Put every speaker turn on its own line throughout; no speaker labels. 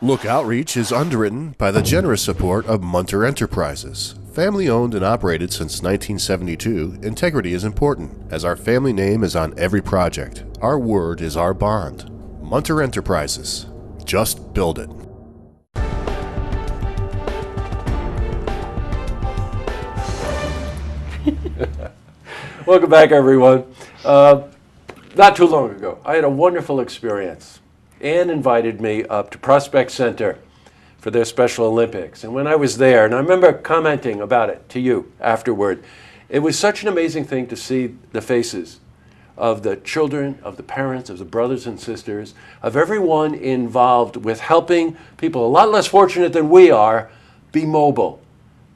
Look Outreach is underwritten by the generous support of Munter Enterprises. Family owned and operated since 1972, integrity is important, as our family name is on every project. Our word is our bond. Munter Enterprises. Just build it.
Welcome back, everyone. Not too long ago, I had a wonderful experience. Anne invited me up to Prospect Center for their Special Olympics. And when I was there, and I remember commenting about it to you afterward, it was such an amazing thing to see the faces of the children, of the parents, of the brothers and sisters, of everyone involved with helping people a lot less fortunate than we are be mobile,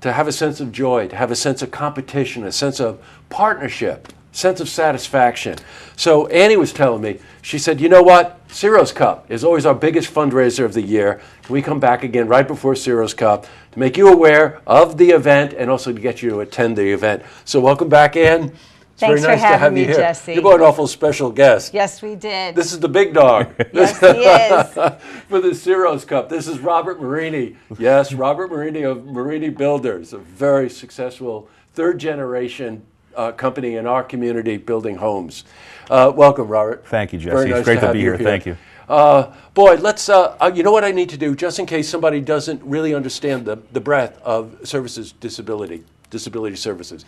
to have a sense of joy, to have a sense of competition, a sense of partnership, sense of satisfaction. So Annie was telling me, she said, you know what? Siro's Cup is always our biggest fundraiser of the year. Can we come back again right before Siro's Cup to make you aware of the event and also to get you to attend the event? So welcome back, Anne. It's
Thanks
very nice
for having
to have
me,
you here.
Jesse.
You're an awful special guest.
Yes, we did.
This is the big dog.
Yes, he is.
For the Siro's Cup. This is Robert Marini. Yes, Robert Marini of Marini Builders, a very successful third generation company in our community building homes. Welcome, Robert.
Thank you, Jesse.
Very nice
it's great to
have
be
you
here. Thank you.
Boy, let's, you know what I need to do, just in case somebody doesn't really understand the breadth of services, disability services.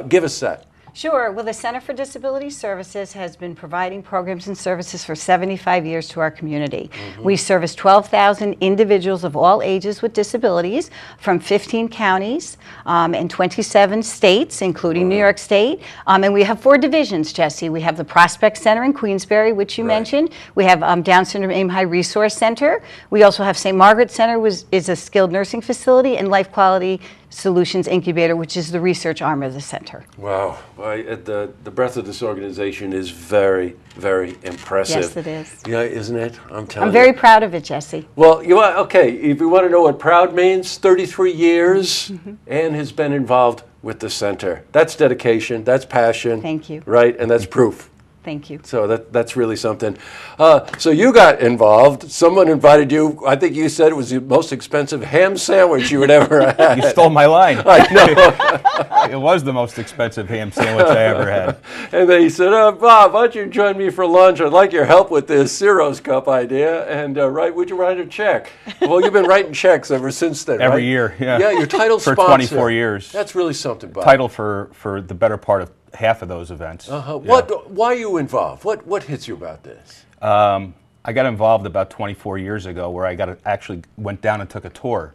Give us that.
Sure. Well, the Center for Disability Services has been providing programs and services for 75 years to our community. We service 12,000 individuals of all ages with disabilities from 15 counties and 27 states, including New York State. And we have 4 divisions, Jesse. We have the Prospect Center in Queensbury, which you mentioned. We have Down Syndrome Aim High Resource Center. We also have St. Margaret Center, which is a skilled nursing facility, and Life Quality Solutions Incubator, which is the research arm of the center.
Wow. The breadth of this organization is very, very impressive.
Yes, it is.
Yeah, isn't it? I'm telling you.
I'm very proud of it, Jesse.
Well, okay, if you want to know what proud means, 33 years, Anne has been involved with the center. That's dedication, that's passion.
Thank you.
Right, and that's proof.
Thank you.
So that's really something. So you got involved. Someone invited you. I think you said it was the most expensive ham sandwich you had ever had.
You stole my line.
I know.
It was the most expensive ham sandwich I ever had.
And they said, Bob, why don't you join me for lunch? I'd like your help with this Siro's Cup idea. And would you write a check? Well, you've been writing checks ever since then,
Every
right?
year, yeah.
Yeah, your title
for
sponsor.
24 years.
That's really something, Bob.
Title for the better part of half of those events. Yeah.
Why are you involved? What hits you about this?
I got involved about 24 years ago where I actually went down and took a tour.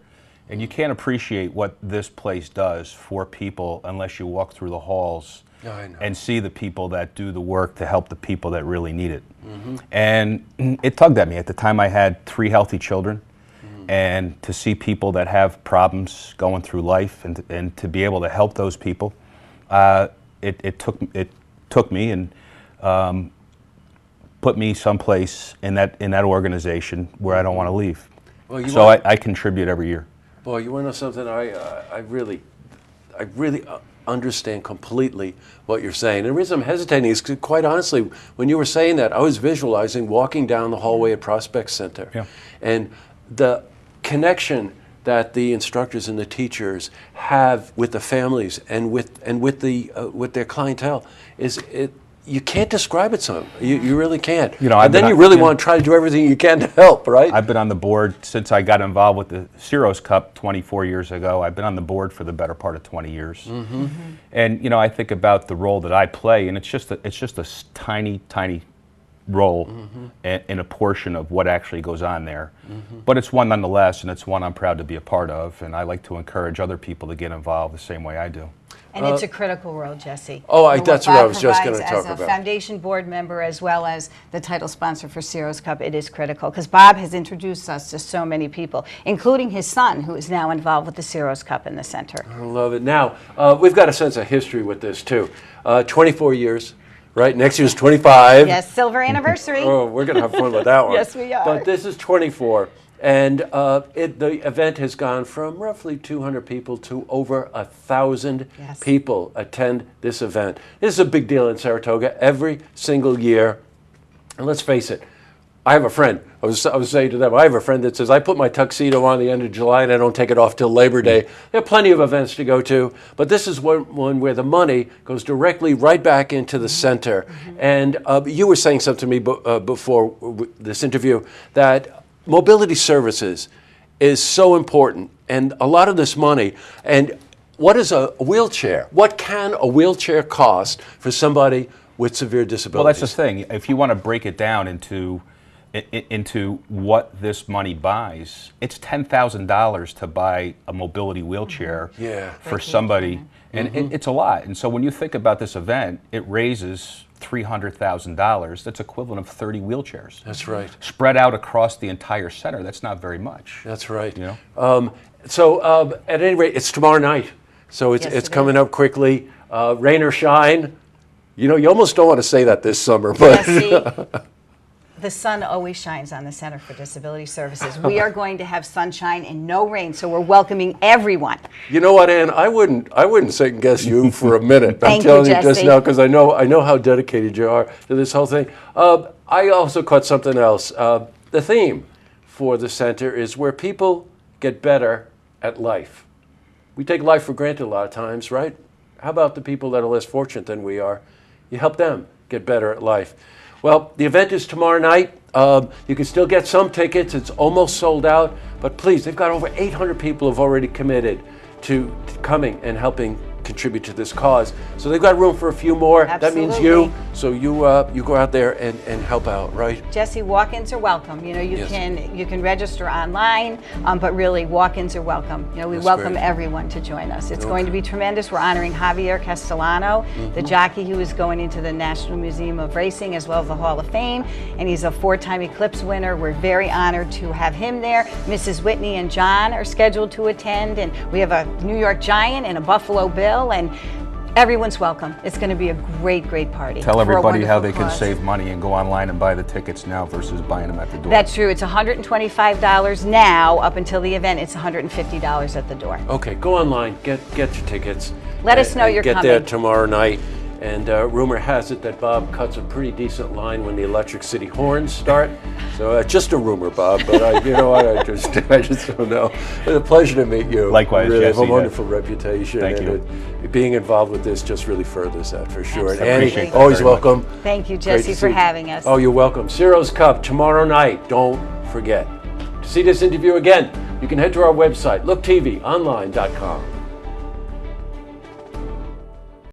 And you can't appreciate what this place does for people unless you walk through the halls and see the people that do the work to help the people that really need it. And it tugged at me. At the time I had 3 healthy children. And to see people that have problems going through life and to be able to help those people, it took me and put me someplace in that organization where I don't want to leave. Well, so I contribute every year.
Boy, you want to know something? I really understand completely what you're saying. And the reason I'm hesitating is quite honestly, when you were saying that, I was visualizing walking down the hallway at Prospect Center, and the connection that the instructors and the teachers have with the families and with their clientele you can't describe it, son. You really can't. And then you really want to try to do everything you can to help, right?
I've been on the board since I got involved with the Siro's Cup 24 years ago. I've been on the board for the better part of 20 years. And I think about the role that I play, and it's just a tiny role in a portion of what actually goes on there. But it's one nonetheless, and it's one I'm proud to be a part of, and I like to encourage other people to get involved the same way I do.
And it's a critical role, Jesse.
That's what I was just going to talk about.
As a foundation board member as well as the title sponsor for Siro's Cup, it is critical because Bob has introduced us to so many people, including his son, who is now involved with the Siro's Cup in the center.
I love it. Now, we've got a sense of history with this, too. 24 years. Right, next year's 25.
Yes, silver anniversary.
Oh, we're going to have fun with that one.
Yes, we are.
But this is 24, and the event has gone from roughly 200 people to over 1,000 people attend this event. This is a big deal in Saratoga every single year. And let's face it, I have a friend. I was saying to them, I have a friend that says, I put my tuxedo on the end of July and I don't take it off till Labor Day. There are plenty of events to go to, but this is one where the money goes directly right back into the center. And you were saying something to me before this interview that mobility services is so important, and a lot of this money, and what is a wheelchair? What can a wheelchair cost for somebody with severe disabilities?
Well, that's the thing. If you want to break it down into what this money buys, it's $10,000 to buy a mobility wheelchair for somebody, and it's a lot. And so when you think about this event, it raises $300,000. That's equivalent of 30 wheelchairs.
That's right.
Spread out across the entire center. That's not very much.
That's right.
You know?
So at any rate, it's tomorrow night. So it's coming up quickly. Rain or shine. You know, you almost don't want to say that this summer, but
the sun always shines on the Center for Disability Services. We are going to have sunshine and no rain, so we're welcoming everyone.
You know what, Anne? I wouldn't second guess you for a minute.
Thank
I'm telling
you,
you just
Jesse.
now because I know how dedicated you are to this whole thing. I also caught something else. The theme for the center is where people get better at life. We take life for granted a lot of times, right? How about the people that are less fortunate than we are? You help them get better at life. Well, the event is tomorrow night. You can still get some tickets. It's almost sold out. But please, they've got over 800 people who have already committed to coming and helping contribute to this cause. So they've got room for a few more.
Absolutely.
That means you. So you go out there and help out, right?
Jesse, walk-ins are welcome. You know, you can register online, but really walk-ins are welcome. You know, we welcome everyone to join us. It's going to be tremendous. We're honoring Javier Castellano, the jockey who is going into the National Museum of Racing as well as the Hall of Fame, and he's a 4-time Eclipse winner. We're very honored to have him there. Mrs. Whitney and John are scheduled to attend, and we have a New York Giant and a Buffalo Bill, and everyone's welcome. It's going to be a great, great party.
Tell everybody how they can save money and go online and buy the tickets now versus buying them at the door.
That's true. It's $125 now. Up until the event, it's $150 at the door.
Okay, go online, get your tickets.
Let us know you're
coming.
coming.
Get there tomorrow night. And rumor has it that Bob cuts a pretty decent line when the Electric City horns start. So just a rumor, Bob, but you know what? I just don't know. It's a pleasure to meet you.
Likewise,
really
Jesse.
have a wonderful reputation.
Thank you.
Being involved with this just really furthers that for sure. And
Absolutely.
Annie, always welcome.
Thank you, Jesse, for having us.
Oh, you're welcome. Siro's Cup tomorrow night. Don't forget. To see this interview again, you can head to our website, looktvonline.com.